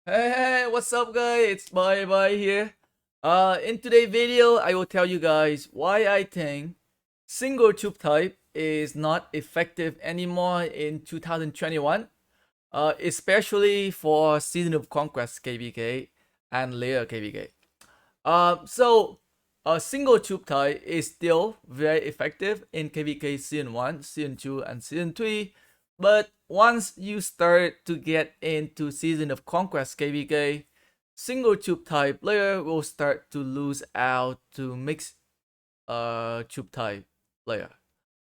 Hey, what's up guys? It's Bye here. In today's video, I will tell you guys why I think single tube type is not effective anymore in 2021, especially for Season of Conquest KVK and layer KVK. So a single tube type is still very effective in KVK Season 1, Season 2, and Season 3. But once you start to get into Season of Conquest KVK, single tube type player will start to lose out to mixed tube type player.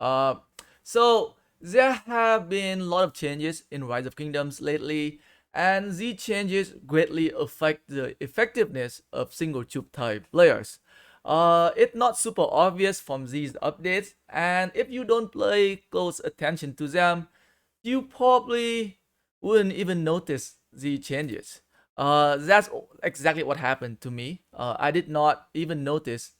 Uh, so there have been a lot of changes in Rise of Kingdoms lately, and these changes greatly affect the effectiveness of single tube type players. It's not super obvious from these updates, and if you don't pay close attention to them, you probably wouldn't even notice the changes. That's exactly what happened to me. I did not even notice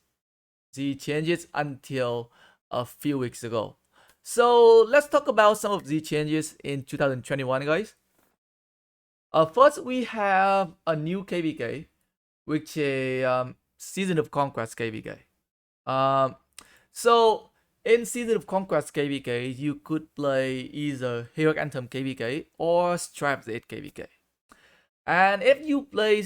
the changes until a few weeks ago. So let's talk about some of the changes in 2021, guys. First, we have a new KVK, which is Season of Conquest KVK. Um, so in Season of Conquest KVK, you could play either Heroic Anthem KVK or Stripes 8 KVK. And if you play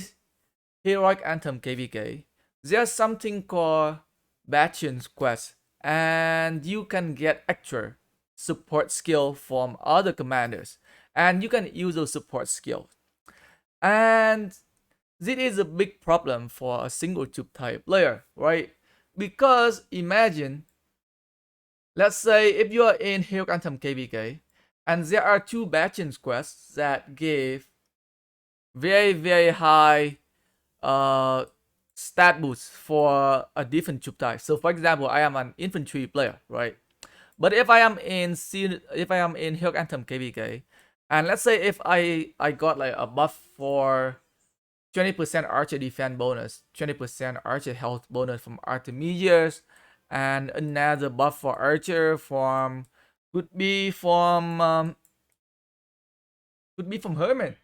Heroic Anthem KVK, there's something called Bastion's Quest, and you can get extra support skill from other commanders, and you can use those support skills. And this is a big problem for a single tube type player, right? Because imagine, let's say if you are in Heroic Anthem KVK, and there are two Bastion's quests that give very high uh stat boost for a different tube type. So for example, I am an infantry player, right? But if I am in Heroic Anthem KVK, and let's say if I got like a buff for 20% archer defense bonus, 20% archer health bonus from Artemidius, and another buff for archer from could be from Herman.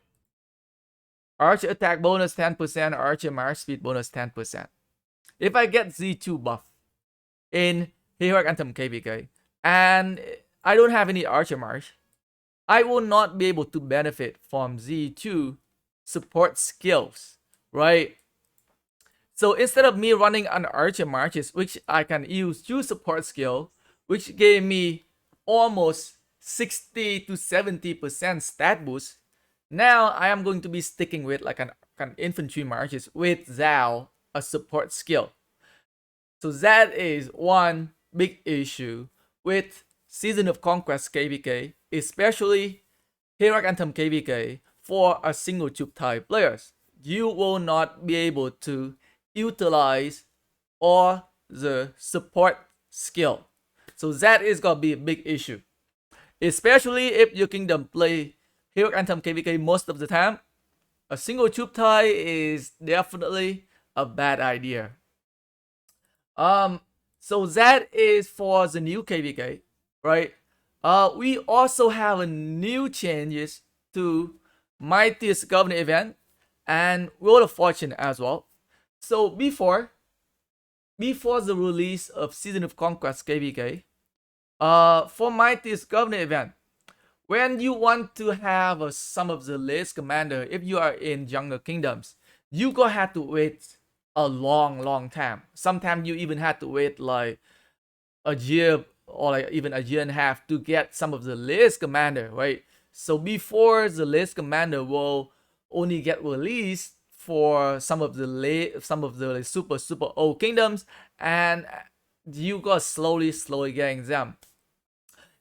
Archer attack bonus 10%, archer march speed bonus 10%. If I get Z2 buff in Heroic Anthem KVK and I don't have any archer march, I will not be able to benefit from Z2 support skills, right? So instead of me running an archer marches, which I can use 2 support skill, which gave me almost 60 to 70% stat boost, now I am going to be sticking with like an infantry marches with Zhao, a support skill. So that is one big issue with Season of Conquest KVK, especially Heroic Anthem KVK for a single tube type players. You will not be able to utilize all the support skill. So that is gonna be a big issue. Especially if your kingdom play Heroic Anthem KVK most of the time, a single tube tie is definitely a bad idea. Um, so that is for the new KVK, right? We also have a new changes to Mightiest Governor event and Wheel of Fortune as well. So before the release of Season of Conquest KVK, for Mightiest Governor event, when you want to have some of the latest commander, if you are in Jungle Kingdoms, you gonna have to wait a long time. Sometimes you even have to wait like a year or like even a year and a half to get some of the latest commander, right? So before the latest commander will only get released for some of the super old kingdoms, and you got slowly getting them.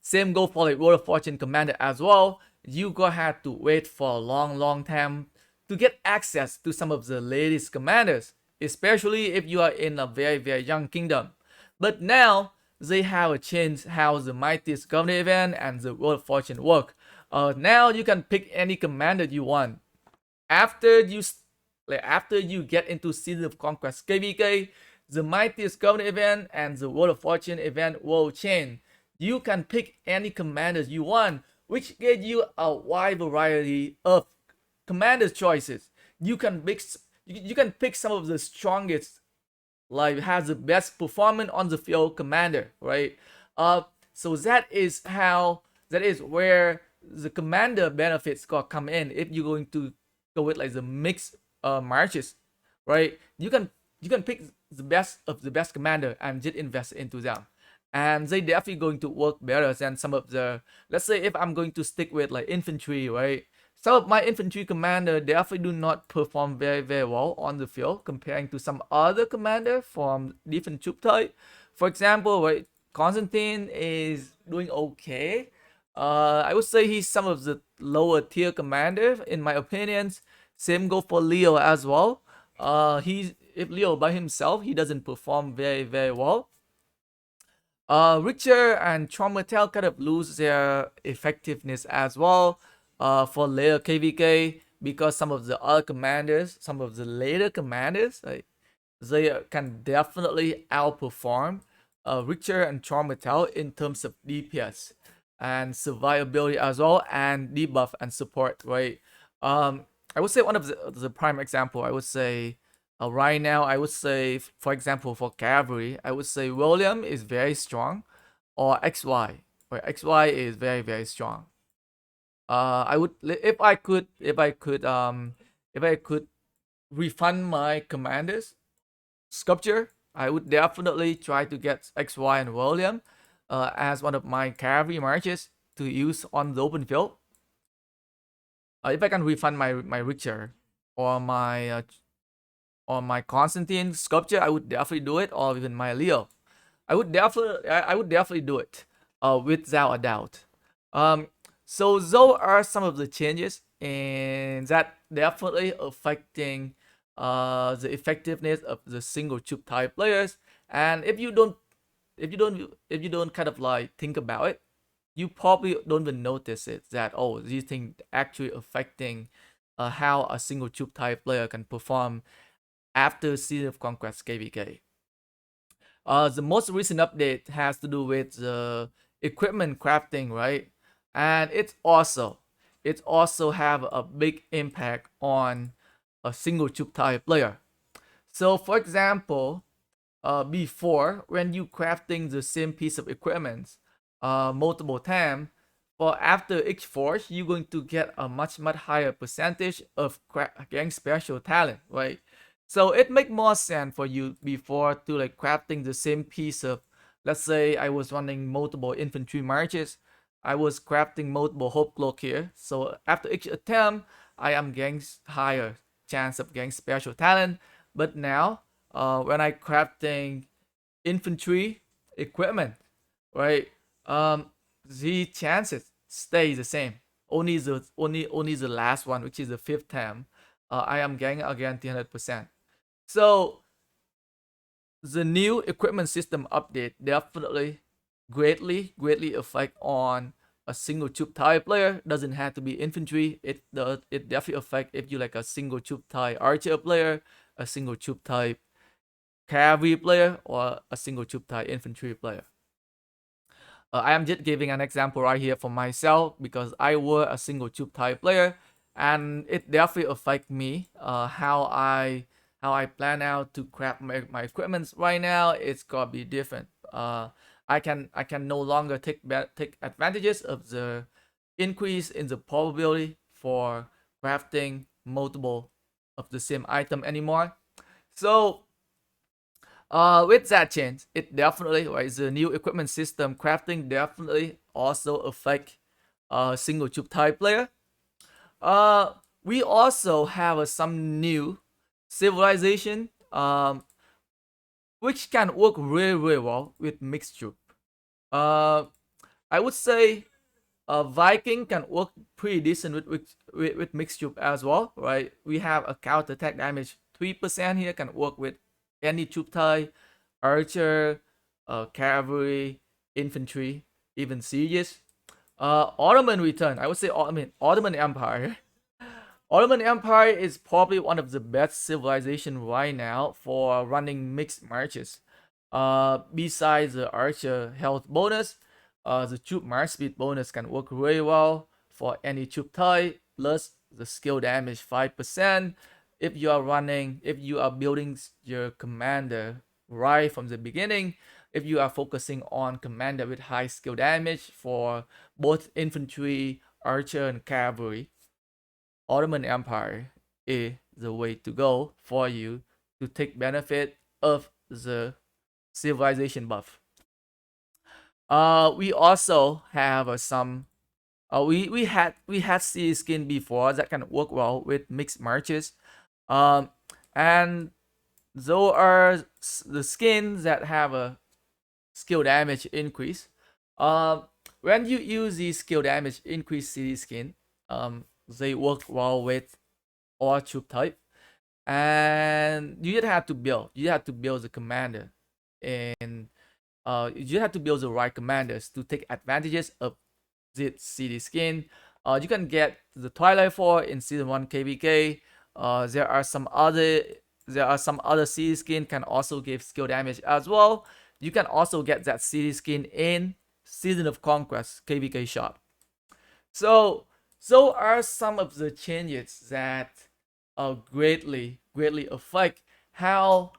Same go for like World of Fortune Commander as well. You gonna have to wait for a long time to get access to some of the latest commanders, especially if you are in a very young kingdom. But now they have a change how the Mightiest Governor event and the World of Fortune work. Now you can pick any commander you want. After you get into Season of Conquest KVK, the Mightiest Governor event and the World of Fortune event will change. You can pick any commanders you want, which gives you a wide variety of commander choices. you can pick some of the strongest, like has the best performance on the field commander, right? So that is where the commander benefits got come in. If you're going to go with like the mixed marches, right? You can pick the best of the best commander and just invest into them, and they definitely going to work better than some of the, let's say if I'm going to stick with like infantry, right? Some of my infantry commander definitely do not perform very well on the field comparing to some other commander from different troop type. For example, right, Constantine is doing okay. I would say he's some of the lower tier commander in my opinions. Same go for Leo as well. He's if Leo by himself, he doesn't perform very well. Richter and Traumatel kind of lose their effectiveness as well for later KVK because some of the other commanders, some of the later commanders, like, they can definitely outperform Richter and Traumatel in terms of DPS and survivability as well, and debuff and support, right? I would say one of the prime example, I would say right now, I would say, for example, for cavalry, I would say William is very strong, or XY, where XY is very strong. I would, if I could refund my commanders sculpture, I would definitely try to get XY and William as one of my cavalry marches to use on the open field. If I can refund my Richter or my Constantine sculpture, I would definitely do it, or even my Leo. I would definitely do it, without a doubt. So those are some of the changes, and that definitely affecting the effectiveness of the single troop type players. And if you don't kind of like think about it, you probably don't even notice it that, oh, these things actually affecting how a single troop type player can perform after Season of Conquest KVK. The most recent update has to do with the equipment crafting, right? And it also have a big impact on a single troop type player. So for example, before, when you crafting the same piece of equipment multiple times, for after each force, you're going to get a much higher percentage of getting special talent, right? So it make more sense for you before to like crafting the same piece of, let's say I was running multiple infantry marches, I was crafting multiple hope cloak here. So after each attempt, I am getting higher chance of getting special talent. But now, when I crafting infantry equipment, right? The chances stay the same. Only the last one, which is the fifth time, I am getting again 300%. So the new equipment system update definitely greatly affect on a single troop type player. Doesn't have to be infantry. It definitely affect if you like a single troop type archer player, a single troop type cavalry player, or a single troop type infantry player. I am just giving an example right here for myself because I were a single troop type player, and it definitely affect me how I plan out to craft my equipment right now. It's gonna be different. I can no longer take advantages of the increase in the probability for crafting multiple of the same item anymore. So with that change, it definitely, right, the new equipment system crafting definitely also affect single troop type player. We also have some new civilization which can work really well with mixed troop. Uh, I would say Viking can work pretty decent with mixed troop as well, right? We have a counter attack damage 3% here, can work with any troop type, archer, cavalry, infantry, even sieges. Ottoman return, I would say Ottoman Empire. Ottoman Empire is probably one of the best civilization right now for running mixed marches. Besides the archer health bonus, the troop march speed bonus can work really well for any troop type, plus the skill damage 5%, if you are building your commander right from the beginning, if you are focusing on commander with high skill damage for both infantry, archer, and cavalry, Ottoman Empire is the way to go for you to take benefit of the civilization buff. We also have some. We had city skin before that can work well with mixed marches, um, and those are the skins that have a skill damage increase. Um, when you use the skill damage increase city skin, they work well with all troop type, and you just have to build. You have to build the commander, and you have to build the right commanders to take advantages of the city skin. You can get the Twilight 4 in season 1 KVK. There are some other city skin can also give skill damage as well. You can also get that city skin in Season of Conquest KVK shop. So are some of the changes that greatly affect how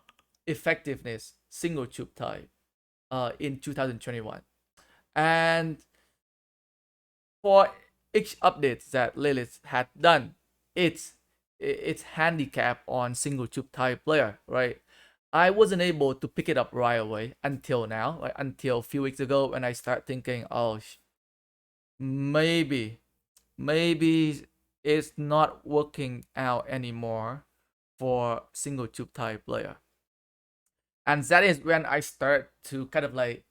effectiveness single troop type in 2021. And for each update that Lilith had done, its handicap on single troop type player, right? I wasn't able to pick it up right away until now, like until a few weeks ago when I start thinking, oh, maybe it's not working out anymore for single troop type player. And that is when I start to kind of like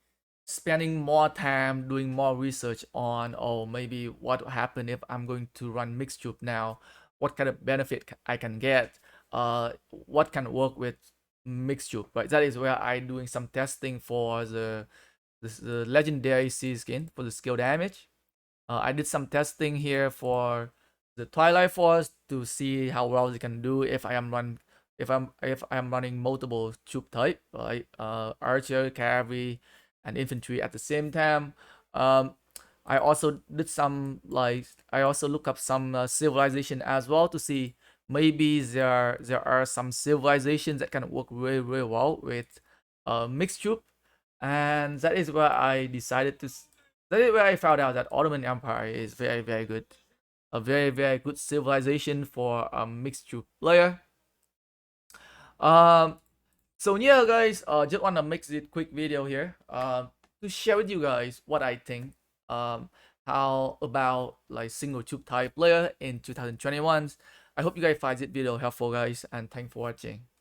spending more time doing more research on, oh, maybe what will happen if I'm going to run mixed troop now, what kind of benefit I can get, what can work with mixed troop, right? That is where I doing some testing for the legendary C skin for the skill damage. I did some testing here for the Twilight Force to see how well it can do if I'm running multiple troop type, like archer, cavalry, and infantry at the same time. I also did some I also look up some civilization as well to see maybe there are some civilizations that can work really really well with mixed troop, and that is where I decided to. That is where I found out that Ottoman Empire is very very good, a very very good civilization for a mixed troop player. Um, so yeah, guys, just wanna make this quick video here, to share with you guys what I think, um, how about like single troop type player in 2021. I hope you guys find this video helpful, guys, and thanks for watching.